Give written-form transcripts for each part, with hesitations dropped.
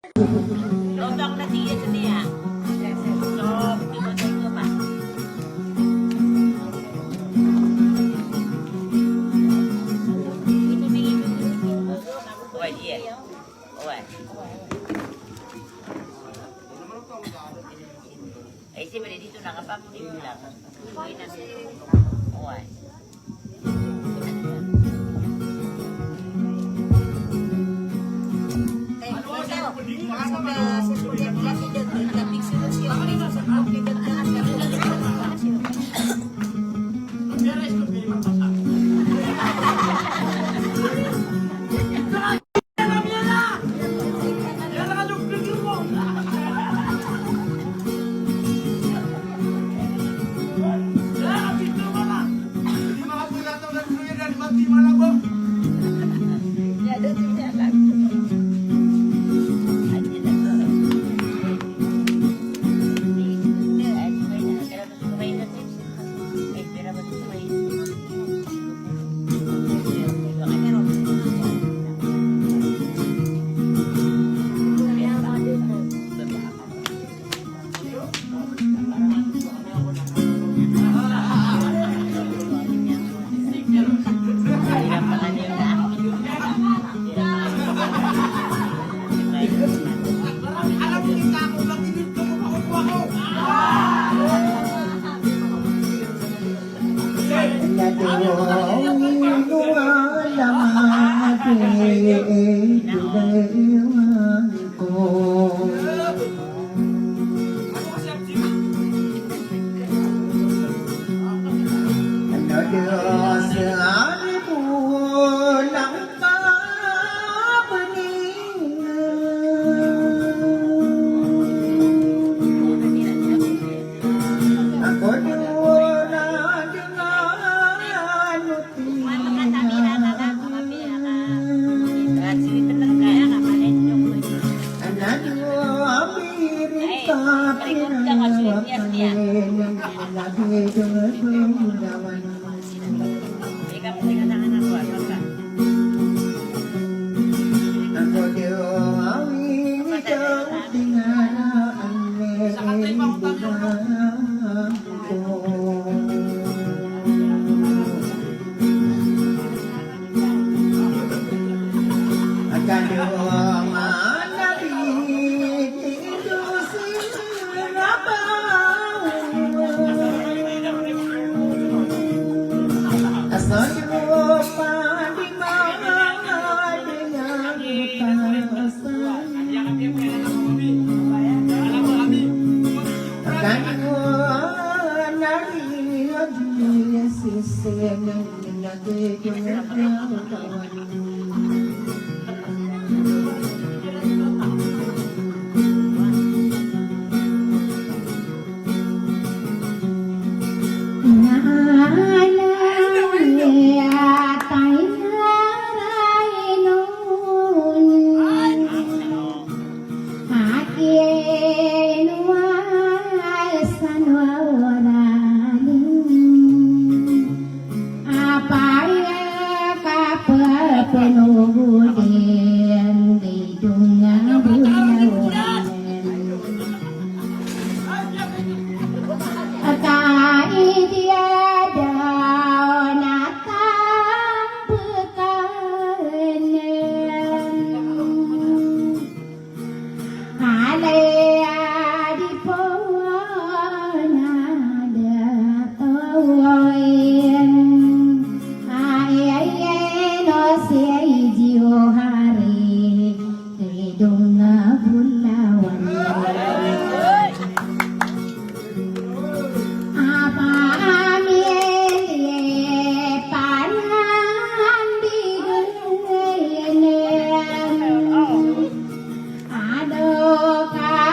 Lotong na siya sa niya. So, ito pa. Uy, iya. Uy. Ay, si Mali dito nakapamunin lang. Uy na siya. Uy. Aduh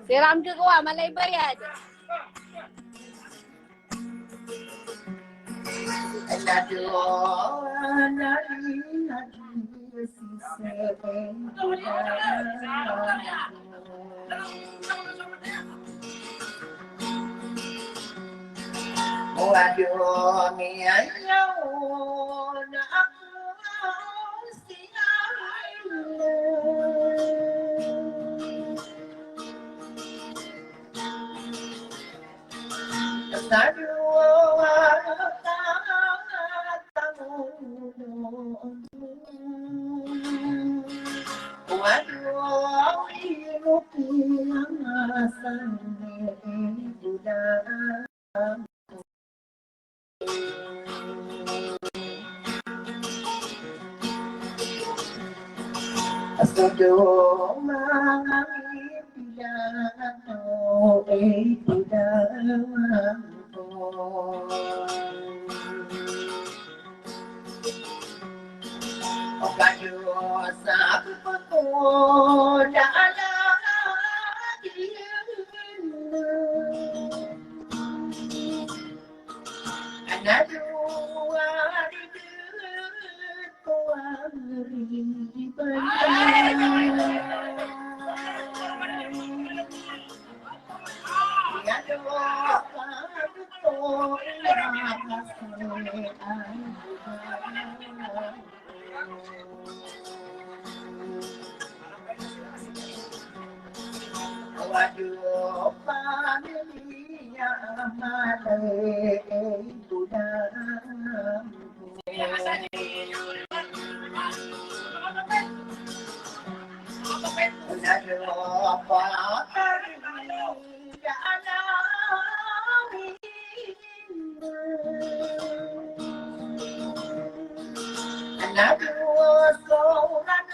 Siram ke kuah malai bayar. Sudo mangami pidato pidato Okayo sabi ko to dala Anado ko Waduh, pamilya malay budam. Waduh, pamilya Aduh, seorang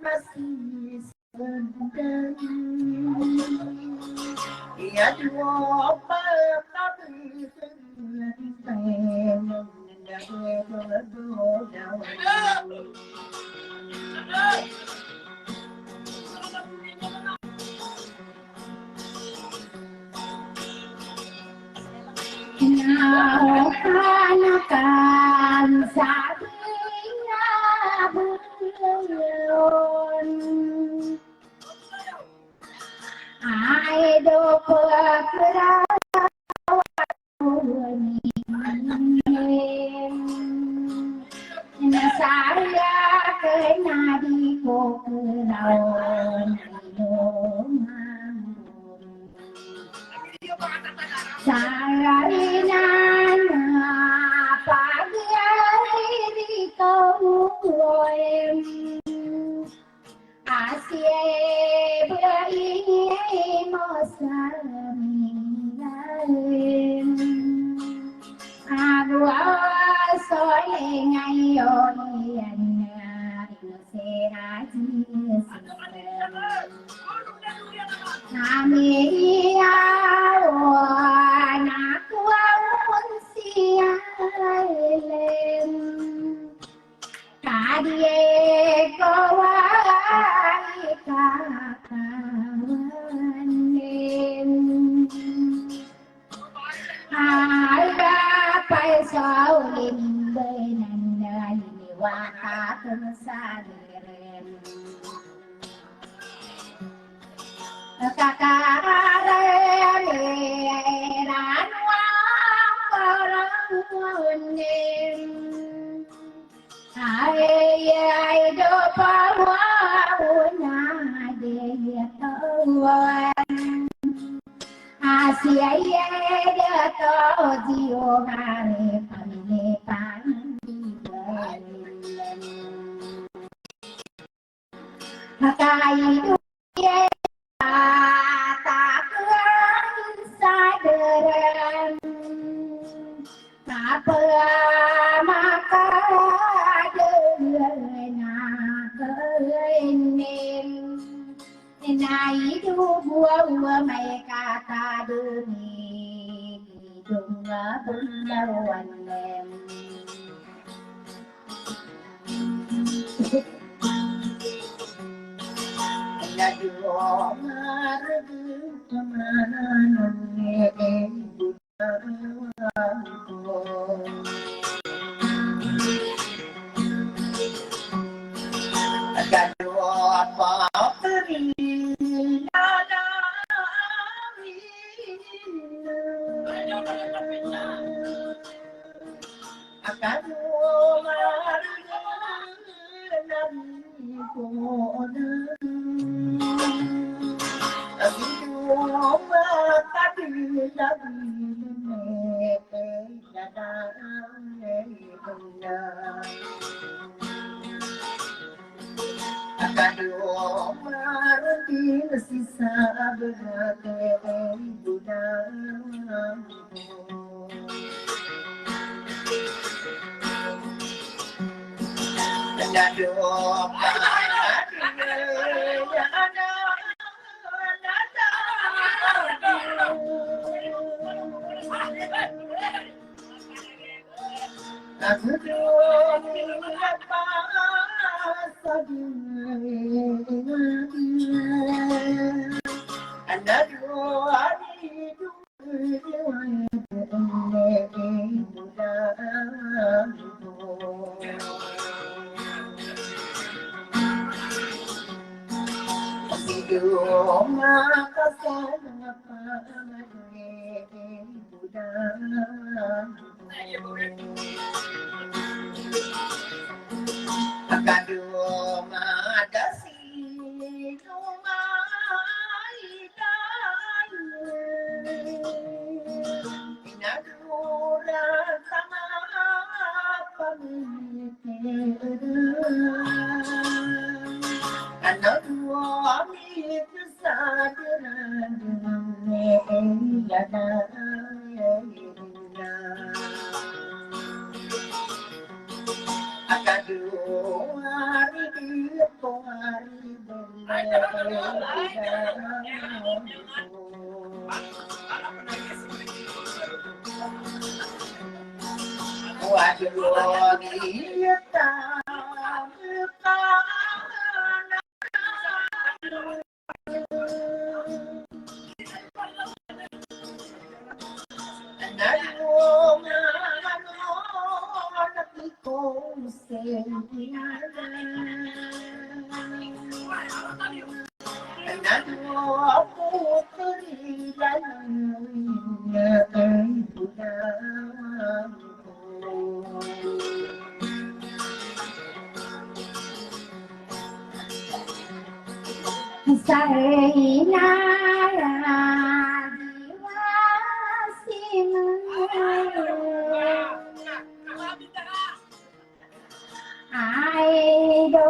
masih sedang. Ya dua tapi Akan sabinya belum Aido saya kena di kepulauan Sarinan pagi hari kau Asyik berimosamin Aku soleh ngayon Inuseraji Nami iyawan Aku awun sialem Kadie kawai kakawanin Harga paisau limbai nanda ini waka kesadiran Kakaren eran wang korangunin Ay do pawawuna dia tawan Asia dia to jiogare pamile pandilan Makai duye takkan sadaran apa maka Nai du bua mai kata demi hidungnya berlawan lem. Nadu margu kemana Kado marti sisa berhati budaya. Kado aku Kado madasi numai dayu inadura sama pamit anadu amit sadiran yana Akadu hari itu hari waduh kita Ai do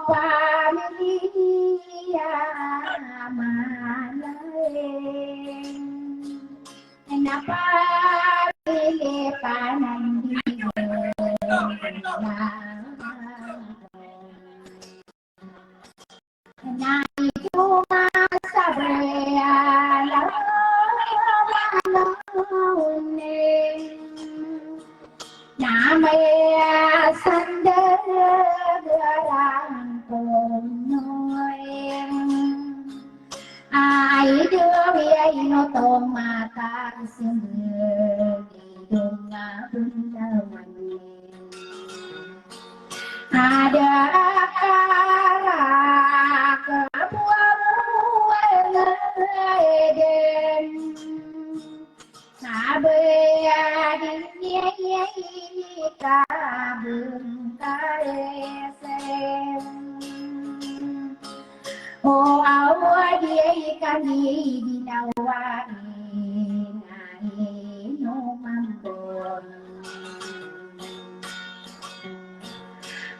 pamilya malay napa pili panandi na cuma sabrea la namanya sandaran konoy ai đưa ai nó tôm mata sendiri dunga bunda mani ada kala kebuang eden Abadinya kabung kaesem Oh awadi kami dinawai nai no mambon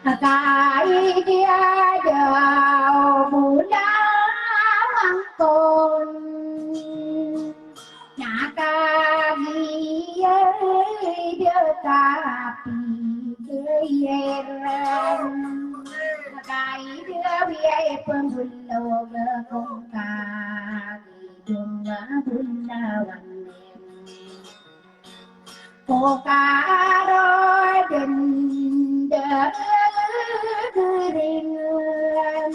Akai dia jauh muda mangkon Nakagi dia tapi keyeran Nakai dia biaya pembuluh kongkagi Dunga bundawan Kokaro denda keringan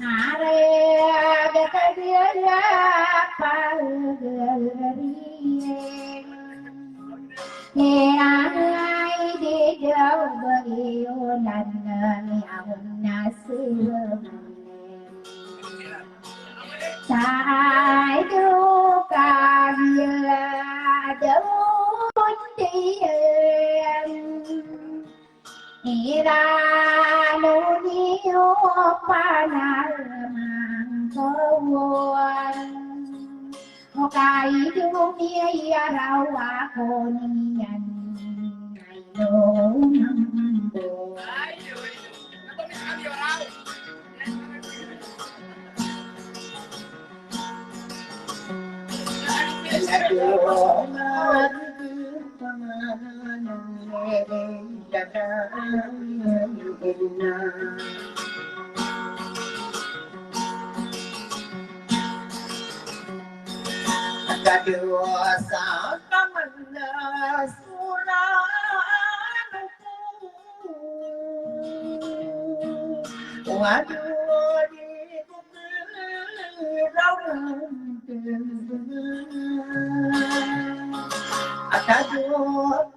Hare dia pagarian ai đi đâu bơi lần nhau nasib sai đâu cả đâu đi ira no niyo pa na mang kawan o cài chu nia rau quả khô nhân ngày nô năm bồ là điều mà Kadua sa kamana sura Wadua di Akadua